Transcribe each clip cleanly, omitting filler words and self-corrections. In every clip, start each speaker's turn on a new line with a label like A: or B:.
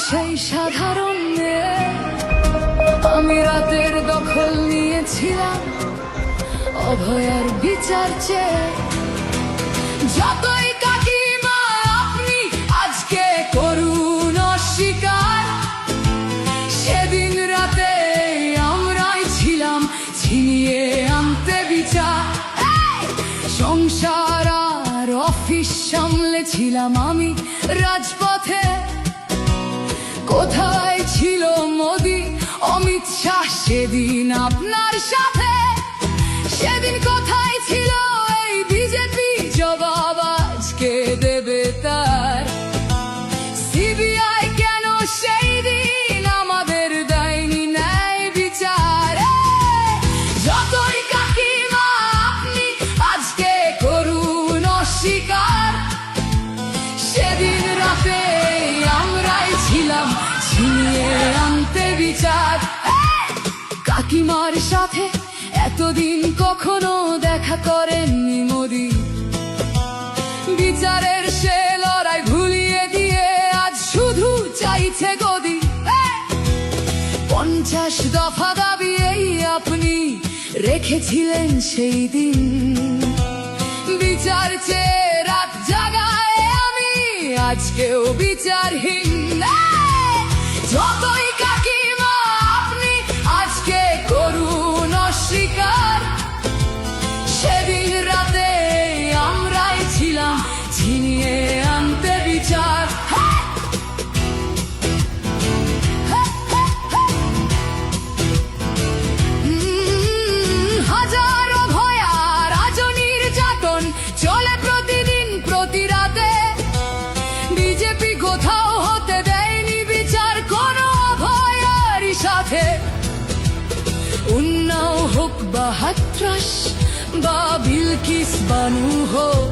A: সেই সাধারণ মেয়ে, আমি রাতের দখল নিয়েছিলাম অভয়ার বিচার চেয়ে। যতই কাকিমা আপনি আজকে করুন অস্বীকার, সেদিন রাতে আমরাই ছিলাম ছিনিয়ে আনতে বিচার। সংসার আর অফিস সামলেছিলাম আমি রাজপথে। কোথায় ছিল মোদি অমিত শাহ সেদিন আপনার সাথে? সেদিন কোথায় ছিল এই বিজেপি? জবাব আজকে দেবে তার। সিবিআই কেন সেই দিন আমাদের দেয়নি ন্যায় বিচার? যতই কাকিমা আপনি আজকে করুন অস্বীকার, সেদিন রাতে আমরাই ছিলাম ছিনিয়ে আনতে বিচার। কাকিমার সাথে এতদিন কখনো দেখা করেননি মোদি, বিচারের সে লড়াই ভুলিয়ে দিয়ে আজ শুধু চাইছে গদি। 50 দফা দাবি এই আপনি রেখেছিলেন সেই দিন, বিচার চেয়ে রাত জাগায় আমি আজকেও বিচারহীন। যতই কাকিমা আপনি আজকে করুন অস্বীকার, সেদিন রাতে আমরাই ছিলাম ছিনিয়ে আনতে বিচার। হাজারো ভয়া রাজনীর যাতন চলে প্রতিদিন প্রতি রাতে। বিজেপি কোথাও হতে দেয়নি বিচার কোনো অভয়ারই সাথে। উন্নাও হোক বা হাতরাস বা বিলকিস বানু হোক,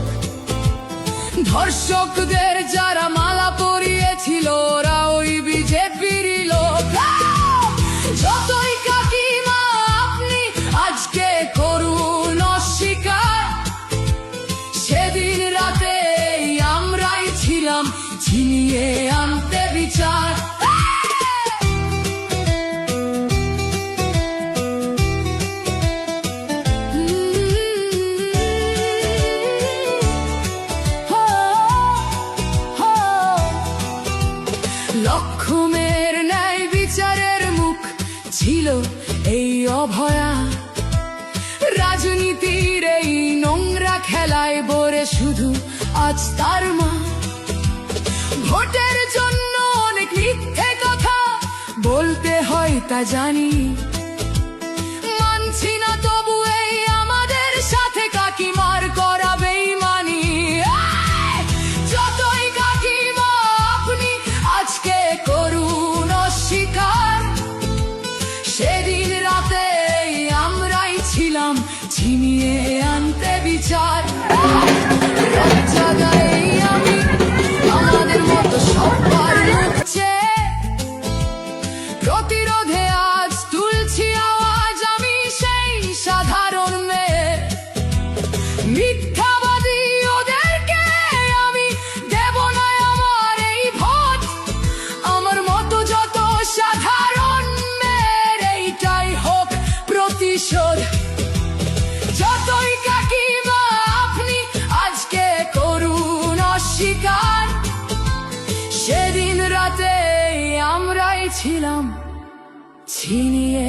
A: ধর্ষকদের যারা মালা পরিয়েছিল ওরা ওই বিজেপিরই লোক। যতই কাকিমা আপনি আজকে করুন অস্বীকার, সেদিন রাতে আমরাই ছিলাম ছিনিয়ে আনতে বিচার। লক্ষ্মণের ন্যায় বিচারের মুখ ছিল এই অভয়া। রাজনীতির এই নোংরা খেলায় বরে শুধু আজ তার মা। ভোটের জন্য অনেক মিথ্যে কথা বলতে হয় তা জানি, মানছি না তবু এই আমাদের সাথে কাকিমার করা বেইমানি। যতই কাকিমা আপনি আজকে করুন অস্বীকার, সেদিন রাতে আমরাই ছিলাম ছিনিয়ে আনতে বিচার। জায়গায় আমি আমাদের মতো সবার মুখছে প্রতিরোধে আজ তুলছি আওয়াজ আমি সেই সাধারণ মেয়ে। মিথ্যাবাদী ওদেরকে আমি দেব না আমার এই ভোট। আমার মতো যত সাধারণ মেয়ের এইটাই হোক প্রতিশোধ। যতই কাকিমা আপনি আজকে করুন অস্বীকার, সেদিন রাতে আমরাই ছিলাম ছিনিয়ে